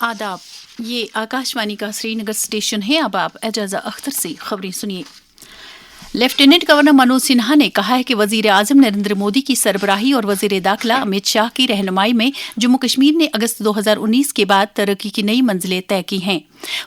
आदाब, ये आकाशवाणी का श्रीनगर स्टेशन है। अब आप एजाजा अख्तर से खबरें सुनिए। लेफ्टिनेंट गवर्नर मनोज सिन्हा ने कहा है कि वजीर आजम नरेंद्र मोदी की सरबराही और वजीर दाखिला अमित शाह की रहनुमाई में जम्मू कश्मीर ने अगस्त 2019 के बाद तरक्की की नई मंजिलें तय की हैं।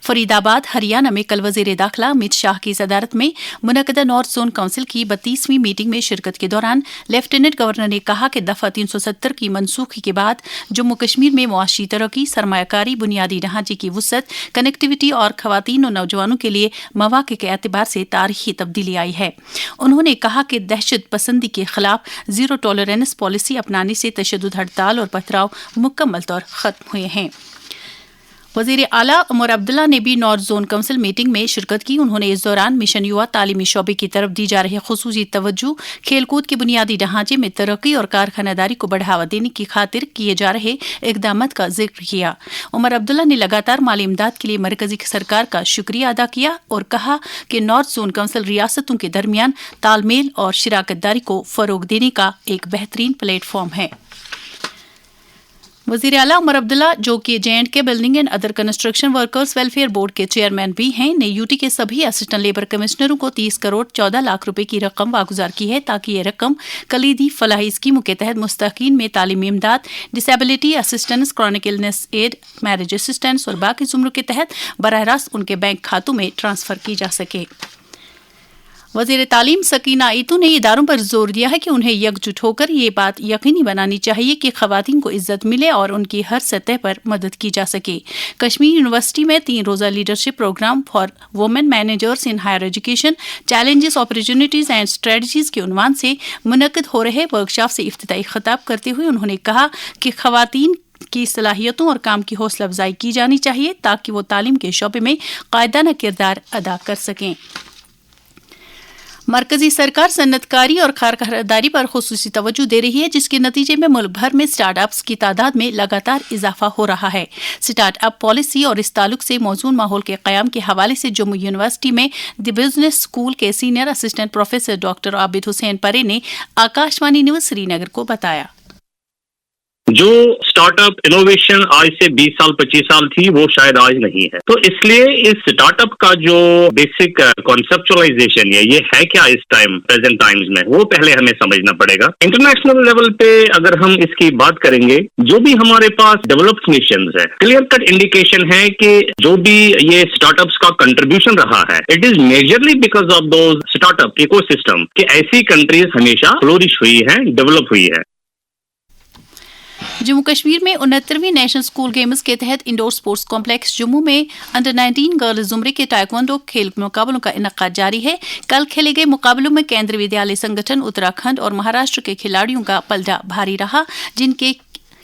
फरीदाबाद, हरियाणा में कल वजीर दाखिला अमित शाह की सदारत में मुनक्कदा नॉर्थ जोन काउंसिल की 32वीं मीटिंग में शिरकत के दौरान लेफ्टिनेंट गवर्नर ने कहा कि दफा 370 की मनसूखी के बाद जम्मू कश्मीर में मुआशी तरक्की, सरमायाकारी, बुनियादी ढांचे की वुसअत, कनेक्टिविटी और खवातीन और नौजवानों के लिए मौके के एतबार से तारीखी तब्दीली आई है। उन्होंने कहा कि दहशत पसंदी के खिलाफ जीरो टॉलरेंस पॉलिसी अपनाने से तशद्दुद, हड़ताल और पथराव मुकम्मल तौर खत्म हुए हैं। वजीर आला उमर अब्दुल्ला ने भी नॉर्थ जोन काउंसिल मीटिंग में शिरकत की। उन्होंने इस दौरान मिशन युवा तालीमी शोबे की तरफ दी जा रही खुसूसी तवज्जो, खेलकूद के बुनियादी ढांचे में तरक्की और कारखानादारी को बढ़ावा देने की खातिर किए जा रहे इकदामात का जिक्र किया। उमर अब्दुल्ला ने लगातार माली इमदाद के लिए मरकजी सरकार का शुक्रिया अदा किया और कहा कि नॉर्थ जोन काउंसिल रियासतों के दरमियान तालमेल और शिराकतदारी को फरोग देने का एक बेहतरीन प्लेटफॉर्म है। वज़ीर आला उमर अब्दुल्ला, जो कि J&K building and other construction workers welfare board के चेयरमैन भी हैं, ने यूटी के सभी असिस्टेंट लेबर कमिश्नरों को 30 करोड़ 14 लाख रुपए की रकम वागुजार की है ताकि ये रकम कलीदी फलाही स्कीमों के तहत मुस्तकीन में तालीमी इमदाद, disability assistance, chronic illness aid, marriage assistance और बाकी जुमरों के तहत बराह रास्त उनके बैंक खातों में ट्रांसफर की जा सके। वज़ीर तालीम सकीना ईतू ने इदारों पर जोर दिया है कि उन्हें एकजुट होकर ये बात यकीनी बनानी चाहिए कि खवातीन को इज्जत मिले और उनकी हर सतह पर मदद की जा सके। कश्मीर यूनिवर्सिटी में 3 रोज़ा leadership programme for women managers in higher education, challenges, opportunities and strategies के उन्वान से मुनक्किद हो रहे वर्कशॉप से इफ्तिताई खिताब करते हुए उन्होंने कहा कि खवातीन की सलाहियतों और काम की हौसला अफजाई की जानी चाहिए ताकि वो तालीम के शोबे में कायदाना किरदार अदा कर सकें। मरकजी सरकार सन्नतकारी और कारखानदारी पर खुसूसी तवज्जो दे रही है, जिसके नतीजे में मुल्क भर में स्टार्टअप्स की तादाद में लगातार इजाफा हो रहा है। स्टार्टअप पॉलिसी और इस ताल्लुक से मौजूद माहौल के क़याम के हवाले से जम्मू यूनिवर्सिटी में द बिजनेस स्कूल के senior assistant professor doctor Abid Hussain परे ने आकाशवाणी न्यूज श्रीनगर को बताया। जो स्टार्टअप इनोवेशन आज से 20 साल 25 साल थी वो शायद आज नहीं है, तो इसलिए इस स्टार्टअप का जो बेसिक कॉन्सेप्चुअलाइजेशन है ये है क्या इस टाइम प्रेजेंट टाइम्स में, वो पहले हमें समझना पड़ेगा। इंटरनेशनल लेवल पे अगर हम इसकी बात करेंगे, जो भी हमारे पास डेवलप्ड नेशंस है, क्लियर कट इंडिकेशन है कि जो भी ये स्टार्टअप्स का कंट्रीब्यूशन रहा है, it is majorly because of those startup ecosystem कि ऐसी कंट्रीज हमेशा फ्लोरिश हुई है, डेवलप हुई है। जम्मू कश्मीर में 69वीं नेशनल स्कूल गेम्स के तहत इंडोर स्पोर्ट्स कॉम्प्लेक्स जम्मू में अंडर 19 गर्ल्स जुमरे के ताइक्वांडो खेल मुकाबलों का इनकाद जारी है। कल खेले गए मुकाबलों में केंद्रीय विद्यालय संगठन, उत्तराखंड और महाराष्ट्र के खिलाड़ियों का पलड़ा भारी रहा, जिनके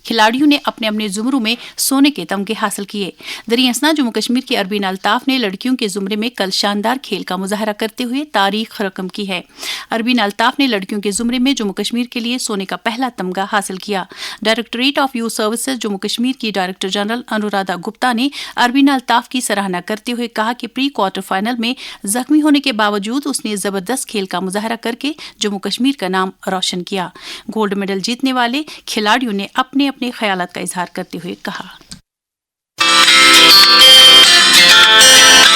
खिलाड़ियों ने अपने अपने जुमरों में सोने के तमगे हासिल किए। दरियासना जम्मू कश्मीर की अरबीन अल्ताफ ने लड़कियों के जुमरे में कल शानदार खेल का मुजाहरा करते हुए तारीख रकम की है। अरबीन अल्ताफ ने लड़कियों के जुमरे में जम्मू कश्मीर के लिए सोने का पहला तमगा हासिल किया। Directorate of youth services Jammu Kashmir की डायरेक्टर जनरल अनुराधा गुप्ता ने अरबीन अल्ताफ की सराहना करते हुए कहा कि प्री क्वार्टर फाइनल में जख्मी होने के बावजूद उसने जबरदस्त खेल का मुजाहरा करके जम्मू कश्मीर का नाम रोशन किया। गोल्ड मेडल जीतने वाले खिलाड़ियों ने अपने अपने ख्यालात का इजहार करते हुए कहा।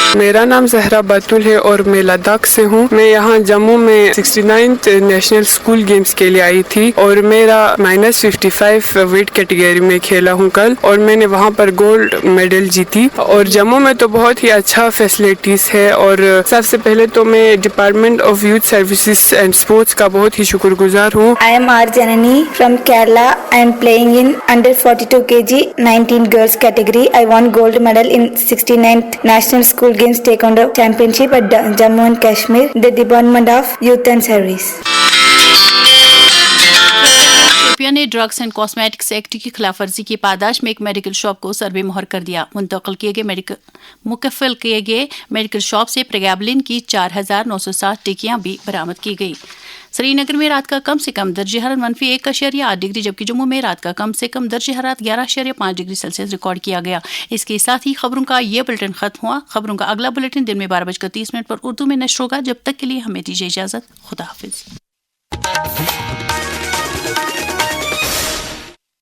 मेरा नाम जहरा बतुल है और मैं लद्दाख से हूँ। मैं यहाँ जम्मू में 69th नेशनल स्कूल गेम्स के लिए आई थी और मेरा -55 वेट कैटेगरी में खेला हूँ कल, और मैंने वहाँ पर गोल्ड मेडल जीती। और जम्मू में तो बहुत ही अच्छा फैसिलिटीज है, और सबसे पहले तो मैं department of youth services and sports का बहुत ही शुक्रगुजार हूँ। I am R Janani from Kerala. I am playing in under 42 kg 19 girls category. I won gold medal in 69th National School Games Taekwondo Championship at Jammu and Kashmir, the Department of Youth and Service. Shopian ने drugs and cosmetics act की खिलाफवर्जी की पादाश में एक medical shop को सर्वे मोहर कर दिया। मुकफ़िल किए गए मेडिकल शॉप से प्रेगाबलिन की 4,960 टिकियां भी बरामद की गई। श्रीनगर में रात का कम से कम दर्जे हरारत -1.8 डिग्री, जबकि जम्मू में रात का कम से कम दर्जे हरारत 11.5 डिग्री सेल्सियस रिकॉर्ड किया गया। इसके साथ ही खबरों का ये बुलेटिन खत्म हुआ। खबरों का अगला बुलेटिन दिन में 12:30 पर उर्दू में नश्र होगा। जब तक के लिए हमें दीजिए इजाजत। खुदा हाफिज।